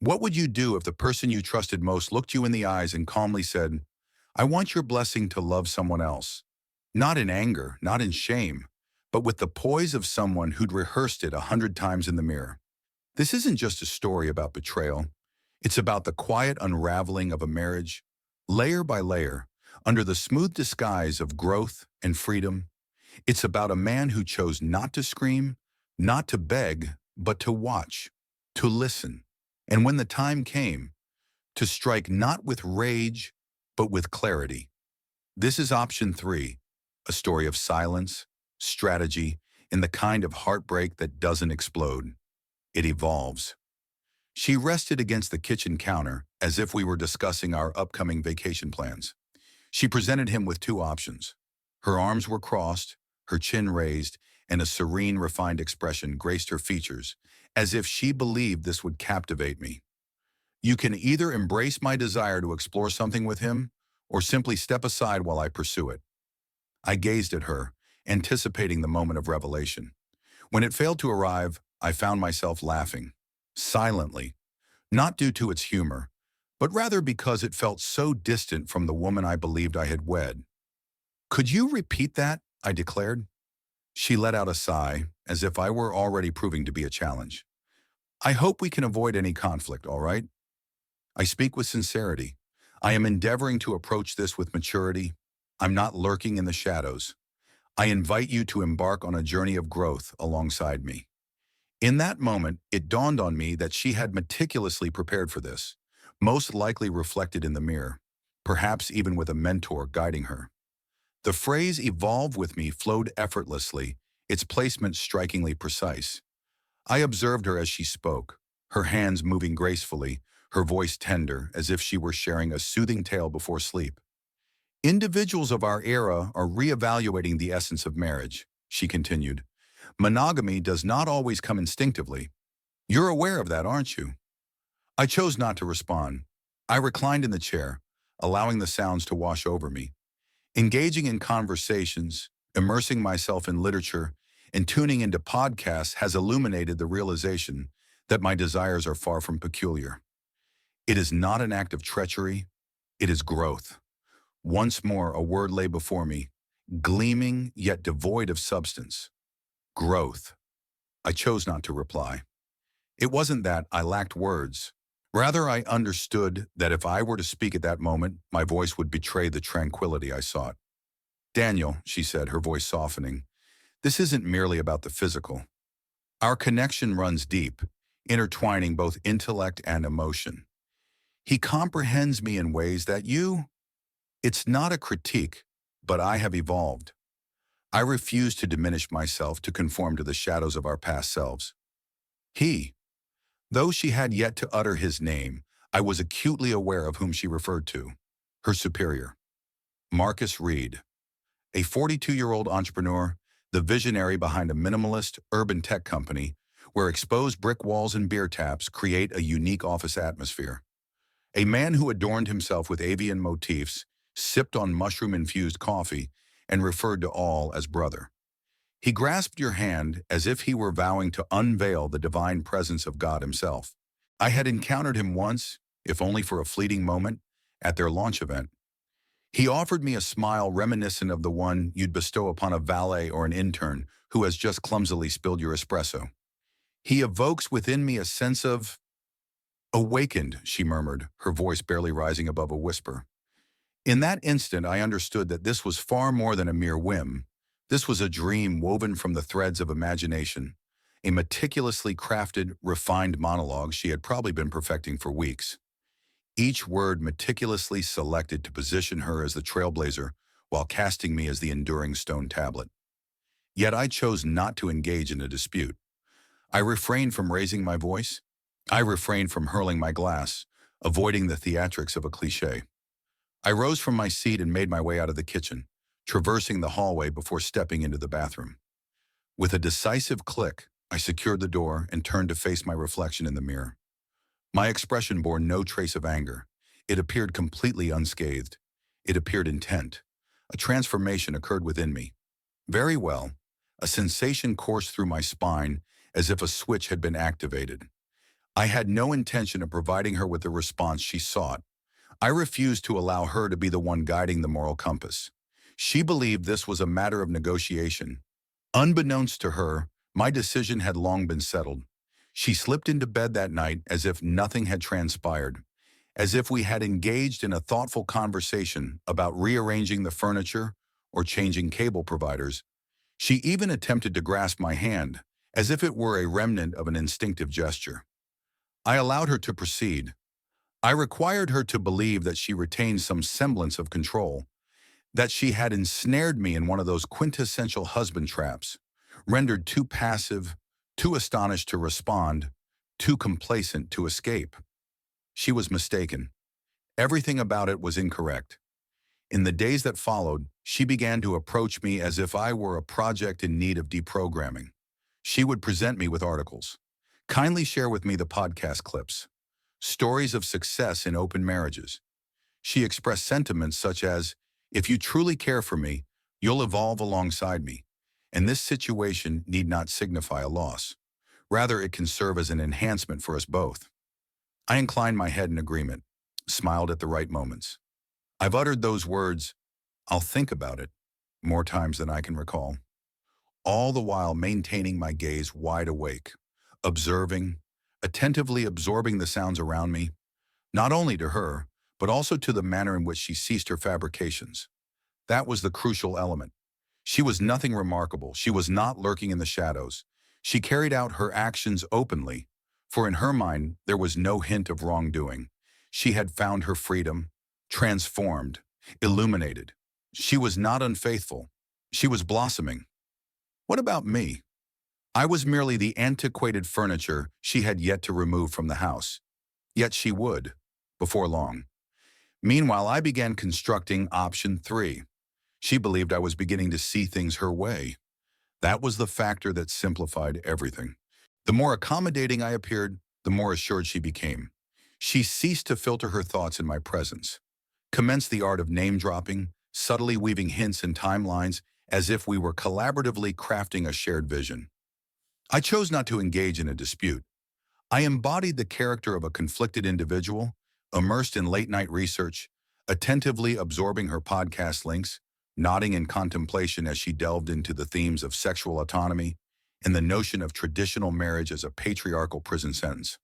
What would you do if the person you trusted most looked you in the eyes and calmly said, I want your blessing to love someone else? Not in anger, not in shame, but with the poise of someone who'd rehearsed it 100 times in the mirror. This isn't just a story about betrayal. It's about the quiet unraveling of a marriage, layer by layer, under the smooth disguise of growth and freedom. It's about a man who chose not to scream, not to beg, but to watch, to listen. And when the time came, to strike not with rage, but with clarity. This is option three, a story of silence, strategy, and the kind of heartbreak that doesn't explode. It evolves. She rested against the kitchen counter as if we were discussing our upcoming vacation plans. She presented him with two options. Her arms were crossed, her chin raised, and a serene, refined expression graced her features, as if she believed this would captivate me. You can either embrace my desire to explore something with him, or simply step aside while I pursue it. I gazed at her, anticipating the moment of revelation. When it failed to arrive, I found myself laughing, silently, not due to its humor, but rather because it felt so distant from the woman I believed I had wed. Could you repeat that? I declared. She let out a sigh, as if I were already proving to be a challenge. I hope we can avoid any conflict, all right? I speak with sincerity. I am endeavoring to approach this with maturity. I'm not lurking in the shadows. I invite you to embark on a journey of growth alongside me. In that moment, it dawned on me that she had meticulously prepared for this, most likely reflected in the mirror, perhaps even with a mentor guiding her. The phrase "evolve with me" flowed effortlessly, its placement strikingly precise. I observed her as she spoke, her hands moving gracefully, her voice tender, as if she were sharing a soothing tale before sleep. Individuals of our era are reevaluating the essence of marriage, she continued. Monogamy does not always come instinctively. You're aware of that, aren't you? I chose not to respond. I reclined in the chair, allowing the sounds to wash over me. Engaging in conversations, immersing myself in literature, and tuning into podcasts has illuminated the realization that my desires are far from peculiar. It is not an act of treachery, it is growth. Once more, a word lay before me, gleaming yet devoid of substance. Growth. I chose not to reply. It wasn't that I lacked words. Rather, I understood that if I were to speak at that moment, my voice would betray the tranquility I sought. Daniel, she said, her voice softening, this isn't merely about the physical. Our connection runs deep, intertwining both intellect and emotion. He comprehends me in ways that it's not a critique, but I have evolved. I refuse to diminish myself to conform to the shadows of our past selves. He, though she had yet to utter his name, I was acutely aware of whom she referred to, her superior. Marcus Reed, a 42-year-old entrepreneur, the visionary behind a minimalist urban tech company where exposed brick walls and beer taps create a unique office atmosphere. A man who adorned himself with avian motifs, sipped on mushroom-infused coffee, and referred to all as brother. He grasped your hand as if he were vowing to unveil the divine presence of God himself. I had encountered him once, if only for a fleeting moment, at their launch event. He offered me a smile reminiscent of the one you'd bestow upon a valet or an intern who has just clumsily spilled your espresso. He evokes within me a sense of awakened, she murmured, her voice barely rising above a whisper. In that instant, I understood that this was far more than a mere whim. This was a dream woven from the threads of imagination, a meticulously crafted, refined monologue she had probably been perfecting for weeks. Each word meticulously selected to position her as the trailblazer while casting me as the enduring stone tablet. Yet I chose not to engage in a dispute. I refrained from raising my voice. I refrained from hurling my glass, avoiding the theatrics of a cliché. I rose from my seat and made my way out of the kitchen, traversing the hallway before stepping into the bathroom. With a decisive click, I secured the door and turned to face my reflection in the mirror. My expression bore no trace of anger. It appeared completely unscathed. It appeared intent. A transformation occurred within me. Very well. A sensation coursed through my spine as if a switch had been activated. I had no intention of providing her with the response she sought. I refused to allow her to be the one guiding the moral compass. She believed this was a matter of negotiation. Unbeknownst to her, my decision had long been settled. She slipped into bed that night as if nothing had transpired, as if we had engaged in a thoughtful conversation about rearranging the furniture or changing cable providers. She even attempted to grasp my hand, as if it were a remnant of an instinctive gesture. I allowed her to proceed. I required her to believe that she retained some semblance of control, that she had ensnared me in one of those quintessential husband traps, rendered too passive, too astonished to respond, too complacent to escape. She was mistaken. Everything about it was incorrect. In the days that followed, she began to approach me as if I were a project in need of deprogramming. She would present me with articles. Kindly share with me the podcast clips. Stories of success in open marriages. She expressed sentiments such as, if you truly care for me, you'll evolve alongside me, and this situation need not signify a loss. Rather, it can serve as an enhancement for us both. I inclined my head in agreement, smiled at the right moments. I've uttered those words, "I'll think about it," more times than I can recall, all the while maintaining my gaze wide awake, observing, attentively absorbing the sounds around me, not only to her, but also to the manner in which she ceased her fabrications. That was the crucial element. She was nothing remarkable. She was not lurking in the shadows. She carried out her actions openly, for in her mind there was no hint of wrongdoing. She had found her freedom, transformed, illuminated. She was not unfaithful. She was blossoming. What about me? I was merely the antiquated furniture she had yet to remove from the house. Yet she would, before long. Meanwhile, I began constructing option 3. She believed I was beginning to see things her way. That was the factor that simplified everything. The more accommodating I appeared, the more assured she became. She ceased to filter her thoughts in my presence, commenced the art of name-dropping, subtly weaving hints and timelines as if we were collaboratively crafting a shared vision. I chose not to engage in a dispute. I embodied the character of a conflicted individual, immersed in late-night research, attentively absorbing her podcast links, nodding in contemplation as she delved into the themes of sexual autonomy and the notion of traditional marriage as a patriarchal prison sentence.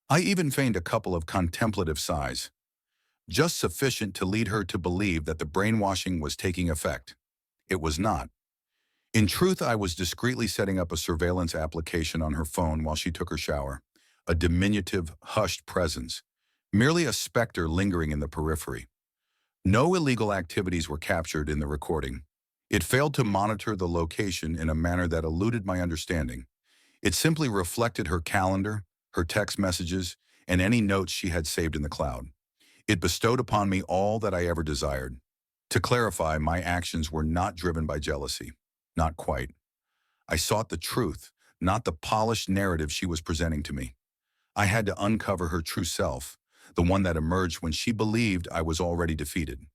I even feigned a couple of contemplative sighs, just sufficient to lead her to believe that the brainwashing was taking effect. It was not. In truth, I was discreetly setting up a surveillance application on her phone while she took her shower, a diminutive, hushed presence, merely a specter lingering in the periphery. No illegal activities were captured in the recording. It failed to monitor the location in a manner that eluded my understanding. It simply reflected her calendar, her text messages, and any notes she had saved in the cloud. It bestowed upon me all that I ever desired. To clarify, my actions were not driven by jealousy. Not quite. I sought the truth, not the polished narrative she was presenting to me. I had to uncover her true self, the one that emerged when she believed I was already defeated.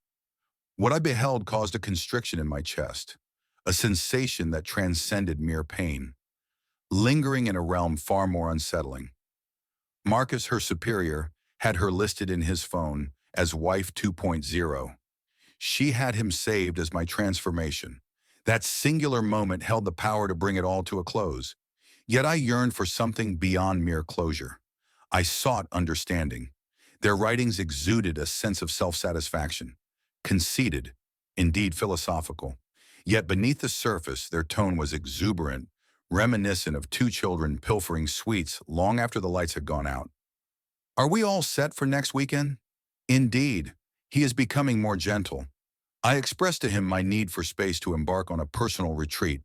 What I beheld caused a constriction in my chest, a sensation that transcended mere pain, lingering in a realm far more unsettling. Marcus, her superior, had her listed in his phone as Wife 2.0. She had him saved as my transformation. That singular moment held the power to bring it all to a close. Yet I yearned for something beyond mere closure. I sought understanding. Their writings exuded a sense of self-satisfaction, conceited, indeed philosophical. Yet beneath the surface, their tone was exuberant, reminiscent of two children pilfering sweets long after the lights had gone out. Are we all set for next weekend? Indeed, he is becoming more gentle. I expressed to him my need for space to embark on a personal retreat,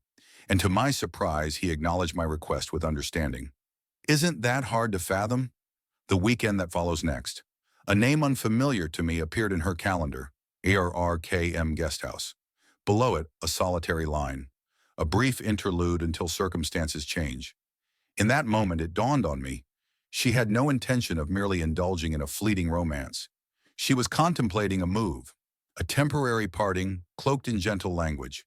and to my surprise, he acknowledged my request with understanding. Isn't that hard to fathom? The weekend that follows next. A name unfamiliar to me appeared in her calendar, ARRKM Guesthouse. Below it, a solitary line, a brief interlude until circumstances change. In that moment, it dawned on me. She had no intention of merely indulging in a fleeting romance. She was contemplating a move, a temporary parting, cloaked in gentle language.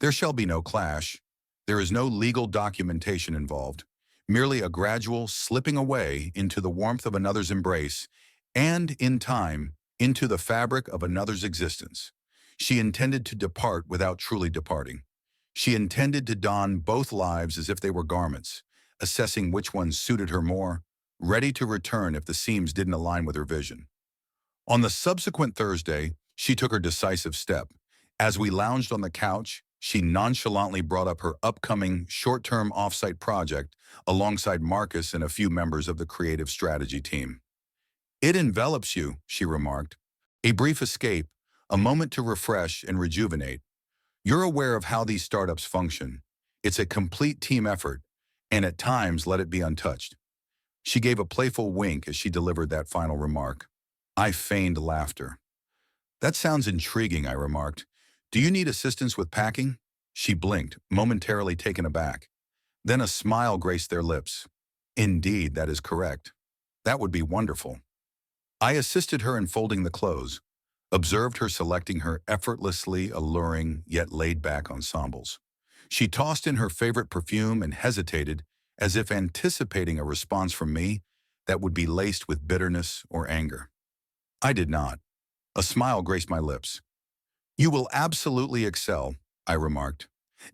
There shall be no clash. There is no legal documentation involved. merely a gradual slipping away into the warmth of another's embrace and, in time, into the fabric of another's existence. She intended to depart without truly departing. She intended to don both lives as if they were garments, assessing which one suited her more, ready to return if the seams didn't align with her vision. On the subsequent Thursday, she took her decisive step. As we lounged on the couch, she nonchalantly brought up her upcoming short-term off-site project alongside Marcus and a few members of the creative strategy team. "It envelops you," she remarked. "A brief escape, a moment to refresh and rejuvenate. You're aware of how these startups function. It's a complete team effort, and at times let it be untouched." She gave a playful wink as she delivered that final remark. I feigned laughter. "That sounds intriguing," I remarked. "Do you need assistance with packing?" She blinked, momentarily taken aback. Then a smile graced their lips. "Indeed, that is correct. That would be wonderful." I assisted her in folding the clothes, observed her selecting her effortlessly alluring yet laid-back ensembles. She tossed in her favorite perfume and hesitated, as if anticipating a response from me that would be laced with bitterness or anger. I did not. A smile graced my lips. "You will absolutely excel," I remarked.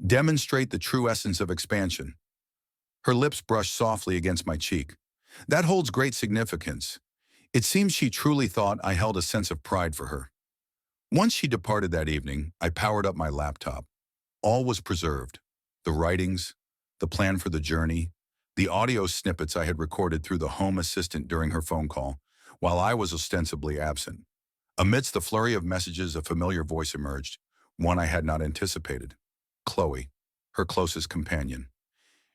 "Demonstrate the true essence of expansion." Her lips brushed softly against my cheek. "That holds great significance." It seems she truly thought I held a sense of pride for her. Once she departed that evening, I powered up my laptop. All was preserved. The writings, the plan for the journey, the audio snippets I had recorded through the home assistant during her phone call, while I was ostensibly absent. Amidst the flurry of messages, a familiar voice emerged, one I had not anticipated. Chloe, her closest companion.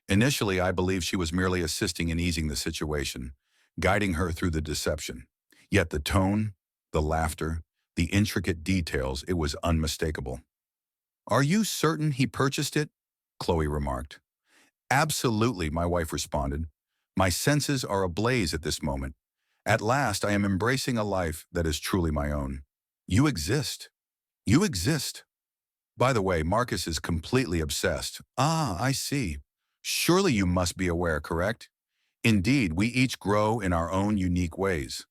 Initially, I believed she was merely assisting in easing the situation, guiding her through the deception. Yet the tone, the laughter, the intricate details, it was unmistakable. "Are you certain he purchased it?" Chloe remarked. "Absolutely," my wife responded. "My senses are ablaze at this moment. At last, I am embracing a life that is truly my own. You exist. You exist." By the way, Marcus is completely obsessed. "Ah, I see. Surely you must be aware, correct?" "Indeed, we each grow in our own unique ways."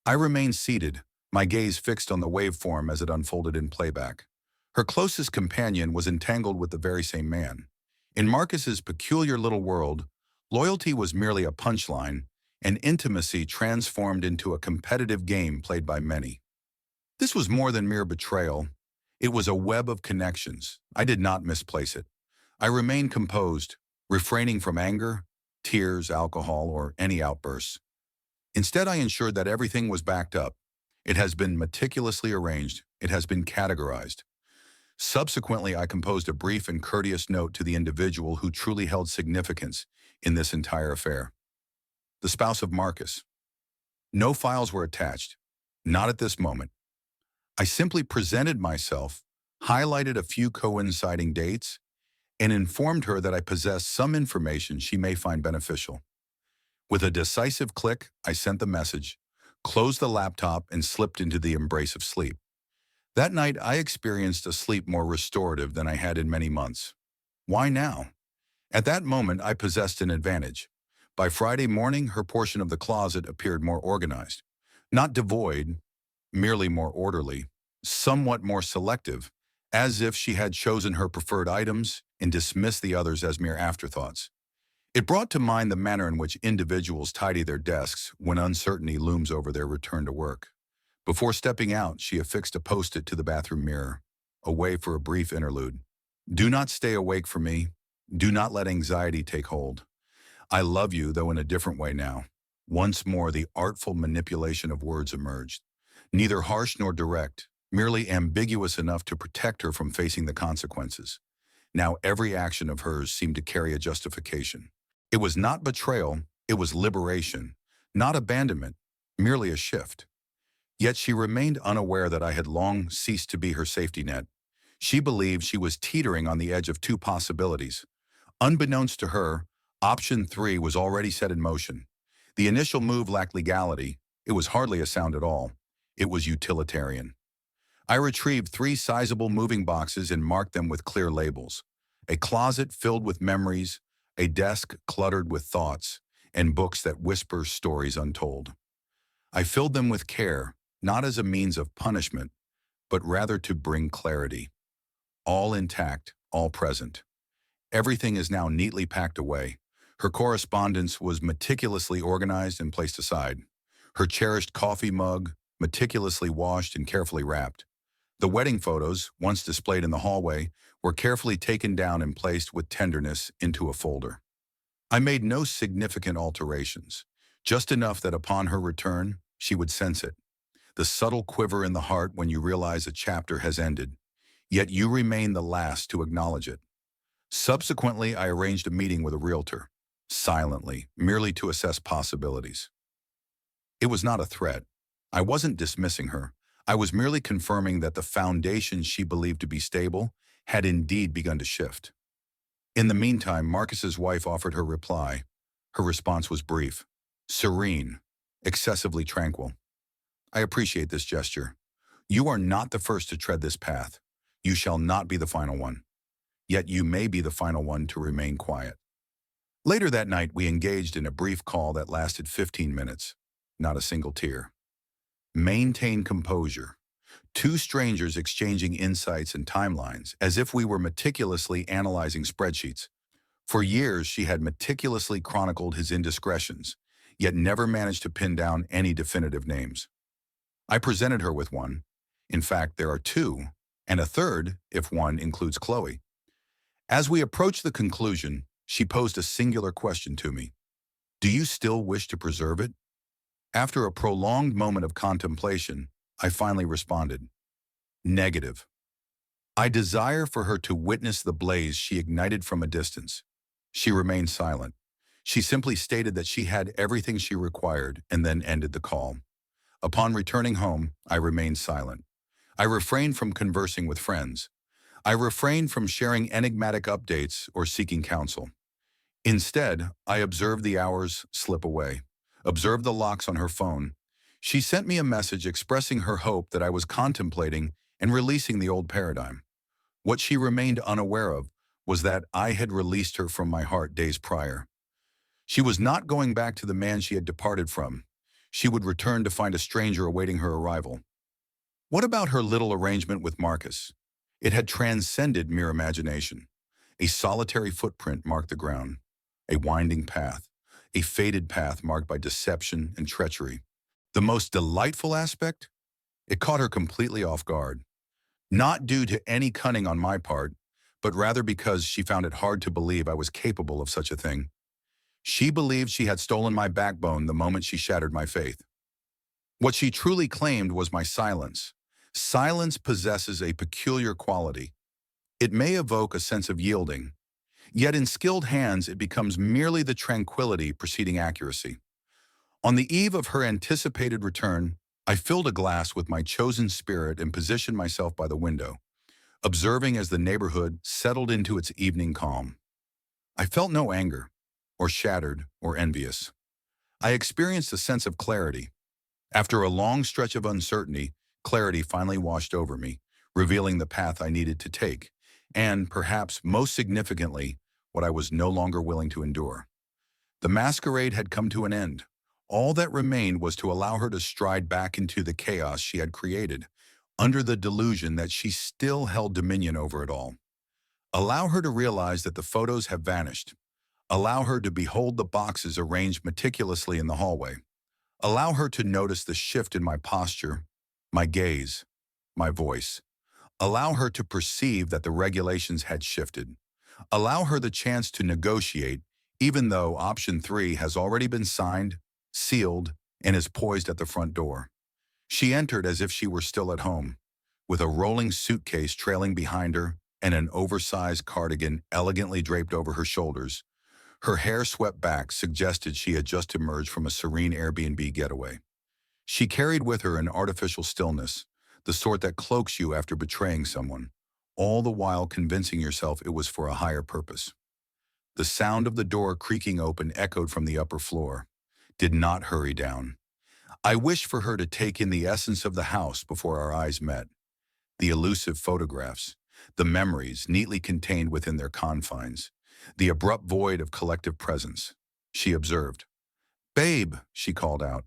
I remained seated, my gaze fixed on the waveform as it unfolded in playback. Her closest companion was entangled with the very same man. In Marcus's peculiar little world, loyalty was merely a punchline, and intimacy transformed into a competitive game played by many. This was more than mere betrayal. It was a web of connections. I did not misplace it. I remained composed, refraining from anger, tears, alcohol, or any outbursts. Instead, I ensured that everything was backed up. It has been meticulously arranged. It has been categorized. Subsequently, I composed a brief and courteous note to the individual who truly held significance in this entire affair. The spouse of Marcus. No files were attached. Not at this moment. I simply presented myself, highlighted a few coinciding dates, and informed her that I possessed some information she may find beneficial. With a decisive click, I sent the message, closed the laptop, and slipped into the embrace of sleep. That night, I experienced a sleep more restorative than I had in many months. Why now? At that moment, I possessed an advantage. By Friday morning, her portion of the closet appeared more organized. Not devoid, merely more orderly, somewhat more selective, as if she had chosen her preferred items and dismissed the others as mere afterthoughts. It brought to mind the manner in which individuals tidy their desks when uncertainty looms over their return to work. Before stepping out, she affixed a post-it to the bathroom mirror, away for a brief interlude. "Do not stay awake for me. Do not let anxiety take hold. I love you, though in a different way now." Once more, the artful manipulation of words emerged. Neither harsh nor direct, merely ambiguous enough to protect her from facing the consequences. Now every action of hers seemed to carry a justification. It was not betrayal, it was liberation, not abandonment, merely a shift. Yet she remained unaware that I had long ceased to be her safety net. She believed she was teetering on the edge of two possibilities. Unbeknownst to her, option 3 was already set in motion. The initial move lacked legality. It was hardly a sound at all. It was utilitarian. I retrieved 3 sizable moving boxes and marked them with clear labels. A closet filled with memories, a desk cluttered with thoughts, and books that whisper stories untold. I filled them with care, not as a means of punishment, but rather to bring clarity. All intact, all present. Everything is now neatly packed away. Her correspondence was meticulously organized and placed aside. Her cherished coffee mug, meticulously washed and carefully wrapped. The wedding photos, once displayed in the hallway, were carefully taken down and placed with tenderness into a folder. I made no significant alterations, just enough that upon her return, she would sense it. The subtle quiver in the heart when you realize a chapter has ended, yet you remain the last to acknowledge it. Subsequently, I arranged a meeting with a realtor, silently, merely to assess possibilities. It was not a threat. I wasn't dismissing her. I was merely confirming that the foundation she believed to be stable had indeed begun to shift. In the meantime, Marcus's wife offered her reply. Her response was brief, serene, excessively tranquil. I appreciate this gesture. You are not the first to tread this path. You shall not be the final one. Yet you may be the final one to remain quiet. Later that night, we engaged in a brief call that lasted 15 minutes. Not a single tear. Maintain composure. Two strangers exchanging insights and timelines, as if we were meticulously analyzing spreadsheets. For years, she had meticulously chronicled his indiscretions, yet never managed to pin down any definitive names. I presented her with one. In fact, there are two, and a third if one includes Chloe. As we approached the conclusion, she posed a singular question to me. Do you still wish to preserve it? After a prolonged moment of contemplation, I finally responded. Negative. I desire for her to witness the blaze she ignited from a distance. She remained silent. She simply stated that she had everything she required and then ended the call. Upon returning home, I remained silent. I refrained from conversing with friends. I refrained from sharing enigmatic updates or seeking counsel. Instead, I observed the hours slip away, observed the locks on her phone. She sent me a message expressing her hope that I was contemplating and releasing the old paradigm. What she remained unaware of was that I had released her from my heart days prior. She was not going back to the man she had departed from. She would return to find a stranger awaiting her arrival. What about her little arrangement with Marcus? It had transcended mere imagination. A solitary footprint marked the ground, a winding path, a faded path marked by deception and treachery. The most delightful aspect? It caught her completely off guard. Not due to any cunning on my part, but rather because she found it hard to believe I was capable of such a thing. She believed she had stolen my backbone the moment she shattered my faith. What she truly claimed was my silence. Silence possesses a peculiar quality. It may evoke a sense of yielding, yet in skilled hands it becomes merely the tranquility preceding accuracy. On the eve of her anticipated return, I filled a glass with my chosen spirit and positioned myself by the window, observing as the neighborhood settled into its evening calm. I felt no anger, or shattered, or envious. I experienced a sense of clarity. After a long stretch of uncertainty, clarity finally washed over me, revealing the path I needed to take, and, perhaps most significantly, what I was no longer willing to endure. The masquerade had come to an end. All that remained was to allow her to stride back into the chaos she had created, under the delusion that she still held dominion over it all. Allow her to realize that the photos have vanished. Allow her to behold the boxes arranged meticulously in the hallway. Allow her to notice the shift in my posture, my gaze, my voice. Allow her to perceive that the regulations had shifted. Allow her the chance to negotiate, even though option 3 has already been signed, sealed, and is poised at the front door. She entered as if she were still at home, with a rolling suitcase trailing behind her and an oversized cardigan elegantly draped over her shoulders. Her hair swept back suggested she had just emerged from a serene Airbnb getaway. She carried with her an artificial stillness, the sort that cloaks you after betraying someone, all the while convincing yourself it was for a higher purpose. The sound of the door creaking open echoed from the upper floor, did not hurry down. I wished for her to take in the essence of the house before our eyes met. The elusive photographs, the memories neatly contained within their confines, the abrupt void of collective presence. She observed. "Babe," she called out.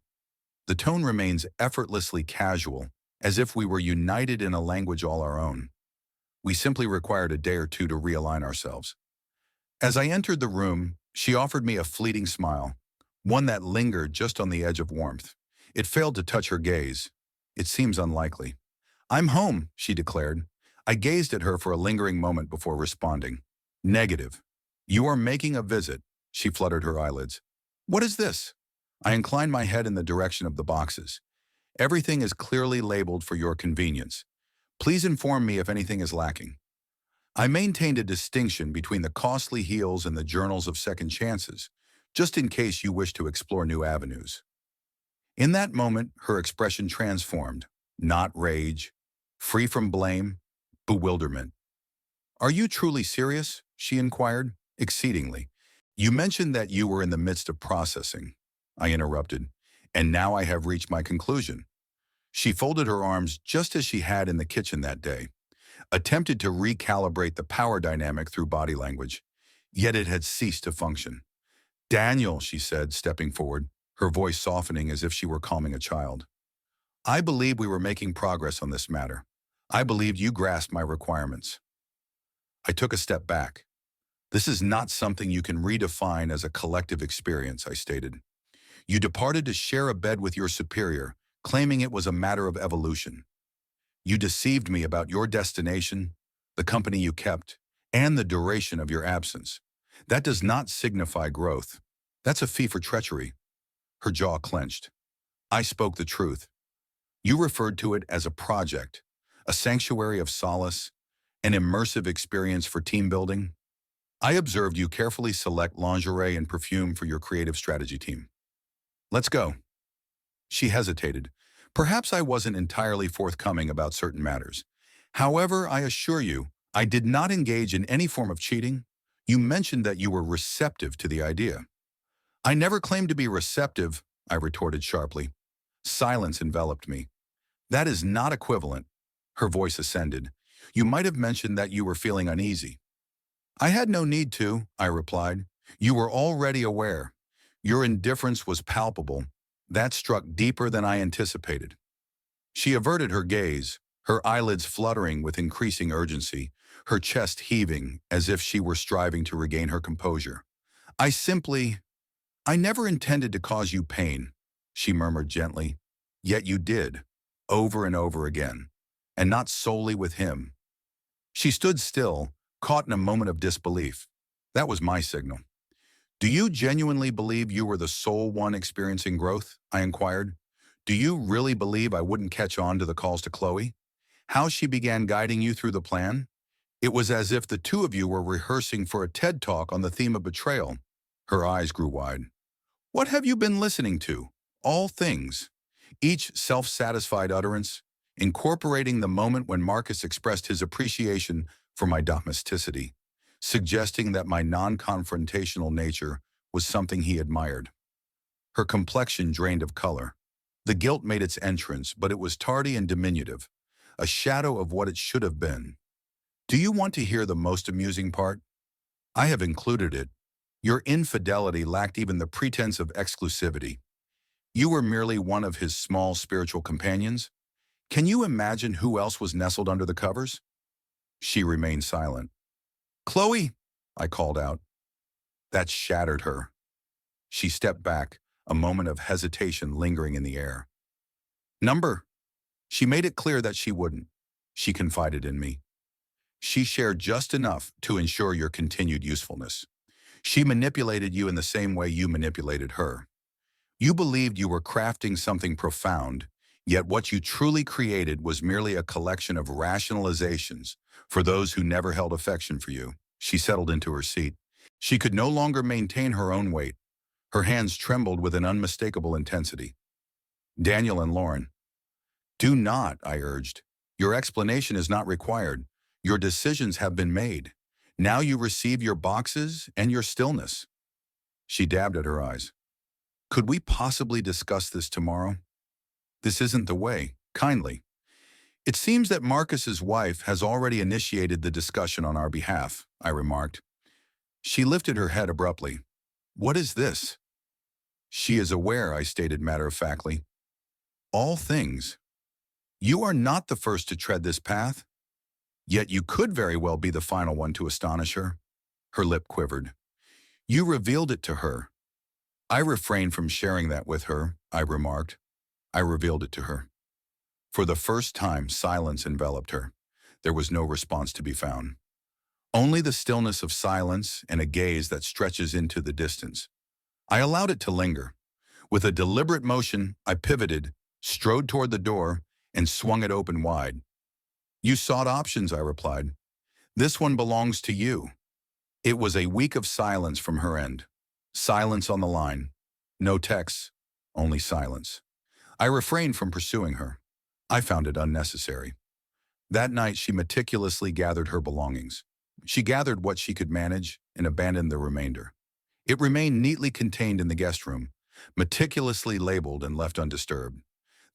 The tone remains effortlessly casual, as if we were united in a language all our own. We simply required a day or two to realign ourselves. As I entered the room, she offered me a fleeting smile, one that lingered just on the edge of warmth. It failed to touch her gaze. It seems unlikely. "I'm home," she declared. I gazed at her for a lingering moment before responding. "Negative. You are making a visit." She fluttered her eyelids. "What is this?" I inclined my head in the direction of the boxes. "Everything is clearly labeled for your convenience. Please inform me if anything is lacking." I maintained a distinction between the costly heals and the journals of second chances, just in case you wish to explore new avenues. In that moment, her expression transformed, not rage, free from blame, bewilderment. "Are you truly serious?" she inquired, exceedingly. "You mentioned that you were in the midst of processing," I interrupted, "and now I have reached my conclusion." She folded her arms just as she had in the kitchen that day, attempted to recalibrate the power dynamic through body language, yet it had ceased to function. "Daniel," she said, stepping forward, her voice softening as if she were calming a child. "I believe we were making progress on this matter. I believed you grasped my requirements." I took a step back. "This is not something you can redefine as a collective experience," I stated. "You departed to share a bed with your superior, claiming it was a matter of evolution. You deceived me about your destination, the company you kept, and the duration of your absence. That does not signify growth. That's a fee for treachery." Her jaw clenched. I spoke the truth. "You referred to it as a project, a sanctuary of solace, an immersive experience for team building. I observed you carefully select lingerie and perfume for your creative strategy team. Let's go." She hesitated. Perhaps I wasn't entirely forthcoming about certain matters. "However, I assure you, I did not engage in any form of cheating. You mentioned that you were receptive to the idea." "I never claimed to be receptive," I retorted sharply. Silence enveloped me. "That is not equivalent." Her voice ascended. "You might have mentioned that you were feeling uneasy." "I had no need to," I replied. "You were already aware. Your indifference was palpable. That struck deeper than I anticipated." She averted her gaze, her eyelids fluttering with increasing urgency, her chest heaving as if she were striving to regain her composure. "I never intended to cause you pain," she murmured gently. "Yet you did, over and over again, and not solely with him." She stood still, caught in a moment of disbelief. That was my signal. "Do you genuinely believe you were the sole one experiencing growth?" I inquired. "Do you really believe I wouldn't catch on to the calls to Chloe? How she began guiding you through the plan? It was as if the two of you were rehearsing for a TED Talk on the theme of betrayal." Her eyes grew wide. "What have you been listening to? All things." Each self-satisfied utterance, incorporating the moment when Marcus expressed his appreciation for my domesticity, suggesting that my non-confrontational nature was something he admired. Her complexion drained of color. The guilt made its entrance, but it was tardy and diminutive, a shadow of what it should have been. "Do you want to hear the most amusing part? I have included it. Your infidelity lacked even the pretense of exclusivity. You were merely one of his small spiritual companions. Can you imagine who else was nestled under the covers?" She remained silent. "Chloe," I called out. That shattered her. She stepped back, a moment of hesitation lingering in the air. "Number." She made it clear that she wouldn't. She confided in me. "She shared just enough to ensure your continued usefulness. She manipulated you in the same way you manipulated her. You believed you were crafting something profound, yet what you truly created was merely a collection of rationalizations for those who never held affection for you." She settled into her seat. She could no longer maintain her own weight. Her hands trembled with an unmistakable intensity. "Daniel and Lauren." "Do not," I urged. "Your explanation is not required. Your decisions have been made. Now you receive your boxes and your stillness." She dabbed at her eyes. "Could we possibly discuss this tomorrow?" "This isn't the way. Kindly." "It seems that Marcus's wife has already initiated the discussion on our behalf," I remarked. She lifted her head abruptly. What is this? She is aware, I stated matter-of-factly. All things. You are not the first to tread this path, yet you could very well be the final one to astonish her. Her lip quivered. You revealed it to her. I refrained from sharing that with her, I remarked. I revealed it to her. For the first time, silence enveloped her. There was no response to be found. Only the stillness of silence and a gaze that stretches into the distance. I allowed it to linger. With a deliberate motion, I pivoted, strode toward the door, and swung it open wide. You sought options, I replied. This one belongs to you. It was a week of silence from her end. Silence on the line. No texts, only silence. I refrained from pursuing her. I found it unnecessary. That night, she meticulously gathered her belongings. She gathered what she could manage and abandoned the remainder. It remained neatly contained in the guest room, meticulously labeled and left undisturbed.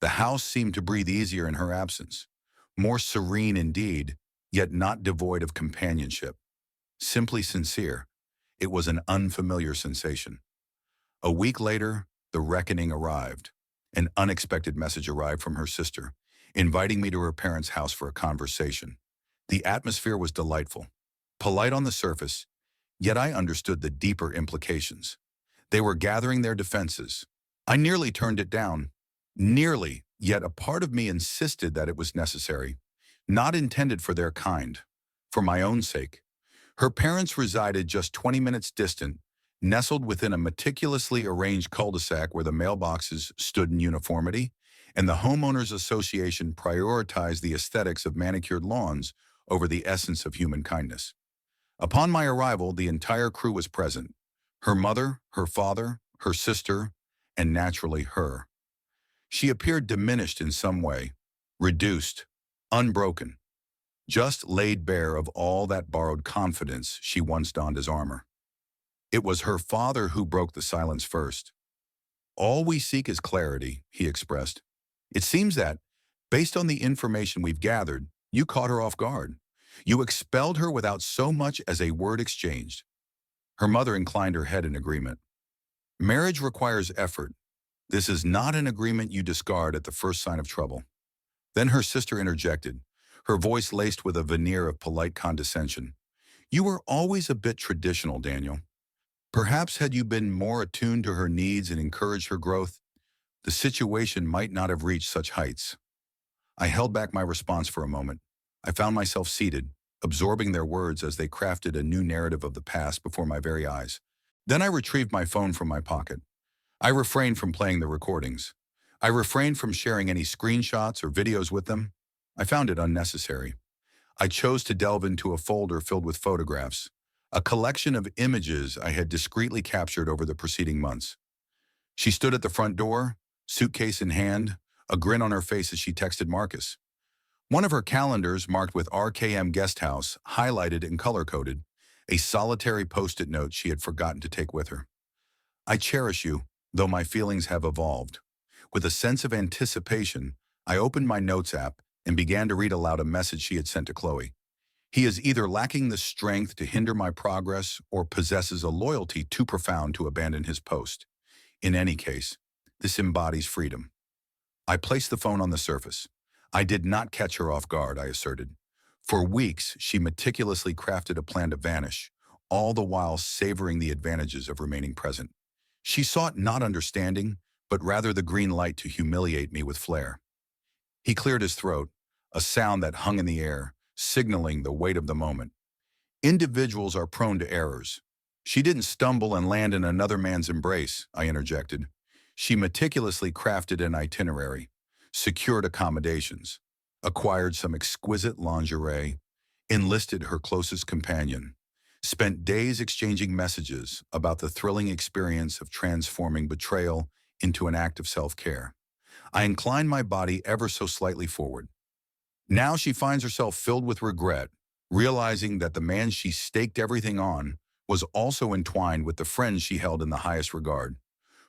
The house seemed to breathe easier in her absence. More serene indeed, yet not devoid of companionship. Simply sincere. It was an unfamiliar sensation. A week later, the reckoning arrived. An unexpected message arrived from her sister, inviting me to her parents' house for a conversation. The atmosphere was delightful. Polite on the surface, yet I understood the deeper implications. They were gathering their defenses. I nearly turned it down. Nearly, yet a part of me insisted that it was necessary, not intended for their kind, for my own sake. Her parents resided just 20 minutes distant, nestled within a meticulously arranged cul-de-sac where the mailboxes stood in uniformity, and the homeowners association prioritized the aesthetics of manicured lawns over the essence of human kindness. Upon my arrival, the entire crew was present. Her mother, her father, her sister, and naturally her. She appeared diminished in some way, reduced, unbroken, just laid bare of all that borrowed confidence she once donned as armor. It was her father who broke the silence first. All we seek is clarity, he expressed. It seems that, based on the information we've gathered, you caught her off guard. You expelled her without so much as a word exchanged. Her mother inclined her head in agreement. Marriage requires effort. This is not an agreement you discard at the first sign of trouble. Then her sister interjected, her voice laced with a veneer of polite condescension. You were always a bit traditional, Daniel. Perhaps had you been more attuned to her needs and encouraged her growth, the situation might not have reached such heights. I held back my response for a moment. I found myself seated, absorbing their words as they crafted a new narrative of the past before my very eyes. Then I retrieved my phone from my pocket. I refrained from playing the recordings. I refrained from sharing any screenshots or videos with them. I found it unnecessary. I chose to delve into a folder filled with photographs, a collection of images I had discreetly captured over the preceding months. She stood at the front door, suitcase in hand, a grin on her face as she texted Marcus. One of her calendars marked with RKM Guest House, highlighted and color-coded, a solitary post-it note she had forgotten to take with her. I cherish you, though my feelings have evolved. With a sense of anticipation, I opened my notes app and began to read aloud a message she had sent to Chloe. He is either lacking the strength to hinder my progress or possesses a loyalty too profound to abandon his post. In any case, this embodies freedom. I placed the phone on the surface. I did not catch her off guard, I asserted. For weeks, she meticulously crafted a plan to vanish, all the while savoring the advantages of remaining present. She sought not understanding, but rather the green light to humiliate me with flair. He cleared his throat, a sound that hung in the air, signaling the weight of the moment. Individuals are prone to errors. She didn't stumble and land in another man's embrace, I interjected. She meticulously crafted an itinerary, secured accommodations, acquired some exquisite lingerie, enlisted her closest companion, spent days exchanging messages about the thrilling experience of transforming betrayal into an act of self-care. I inclined my body ever so slightly forward. Now she finds herself filled with regret, realizing that the man she staked everything on was also entwined with the friends she held in the highest regard.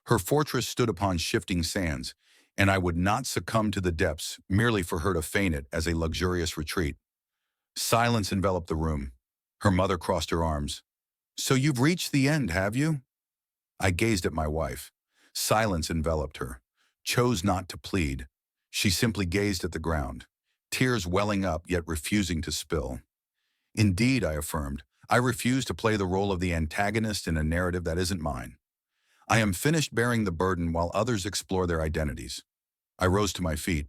Her fortress stood upon shifting sands, and I would not succumb to the depths merely for her to feign it as a luxurious retreat. Silence enveloped the room. Her mother crossed her arms. So you've reached the end, have you? I gazed at my wife. Silence enveloped her. Chose not to plead. She simply gazed at the ground, tears welling up yet refusing to spill. Indeed, I affirmed, I refuse to play the role of the antagonist in a narrative that isn't mine. I am finished bearing the burden while others explore their identities. I rose to my feet.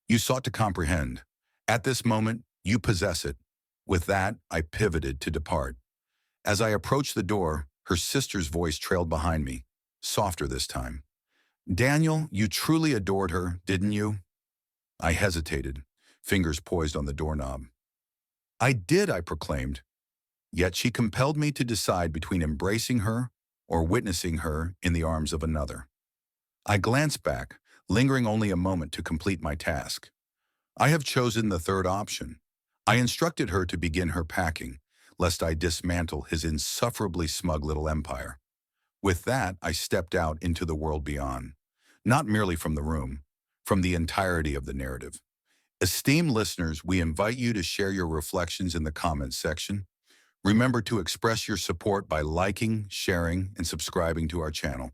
You sought to comprehend. At this moment, you possess it. With that, I pivoted to depart. As I approached the door, her sister's voice trailed behind me, softer this time. Daniel, you truly adored her, didn't you? I hesitated, fingers poised on the doorknob. I did, I proclaimed. Yet she compelled me to decide between embracing her or witnessing her in the arms of another. I glanced back, lingering only a moment to complete my task. I have chosen the third option. I instructed her to begin her packing, lest I dismantle his insufferably smug little empire. With that, I stepped out into the world beyond, not merely from the room, from the entirety of the narrative. Esteemed listeners, we invite you to share your reflections in the comments section. Remember to express your support by liking, sharing, and subscribing to our channel.